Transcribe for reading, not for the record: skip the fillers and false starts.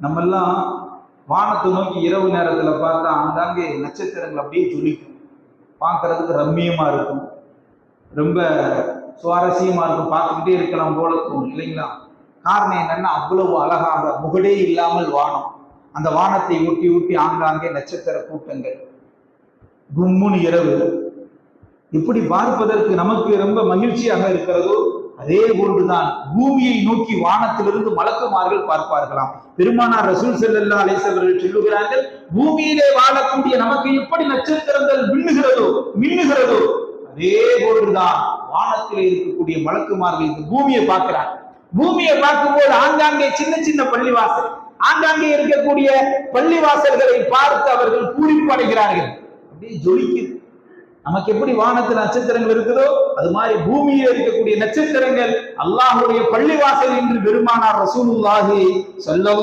நம்ம எல்லாம் வானத்தை நோக்கி இரவு நேரத்துல பார்த்தா ஆங்காங்கே நட்சத்திரங்கள் அப்படியே ஜொலிக்கும், பார்க்கறதுக்கு ரம்மியமா இருக்கும், ரொம்ப சுவாரஸ்யமா இருக்கும், பார்த்துக்கிட்டே இருக்கலாம் போல தோணும் இல்லைங்களா? காரணம் என்னன்னா அவ்வளவு அழகாக முகடே இல்லாமல் வானம், அந்த வானத்தை ஊட்டி ஊட்டி ஆங்காங்கே நட்சத்திர கூட்டங்கள், கும்முன்னு இரவு. இப்படி பார்ப்பதற்கு நமக்கு ரொம்ப மகிழ்ச்சியாக இருக்கிறதோ அதே போன்றுதான் பூமியை நோக்கி வானத்திலிருந்து மலக்குமார்கள் பார்ப்பார்களாம். பெருமானார் ரசூல் ஸல்லல்லாஹு அலைஹி வஸல்லம் சொல்லுகிறார்கள், பூமியிலே வாழக்கூடிய நமக்கு எப்படி நட்சத்திரங்கள் மின்னுகிறதோ அதே போன்றுதான் வானத்திலே இருக்கக்கூடிய மலக்குமார்கள் இந்த பூமியை பார்க்கிறாங்க. பூமியை பார்க்கும்போது ஆங்காங்கே சின்ன சின்ன பள்ளிவாசல், ஆங்காங்கே இருக்கக்கூடிய பள்ளிவாசல்களை பார்த்து அவர்கள் பூரிப்பு அடைகிறார்கள். அப்படியே ஜொலிக்குது. நமக்கு எப்படி வானத்தில் நட்சத்திரங்கள் இருக்குதோ அது மாதிரி பூமியில் இருக்கக்கூடிய நட்சத்திரங்கள் அல்லாஹ்வுடைய பள்ளிவாசல் என்று பெருமானார் ரசூலுல்லாஹி ஸல்லல்லாஹு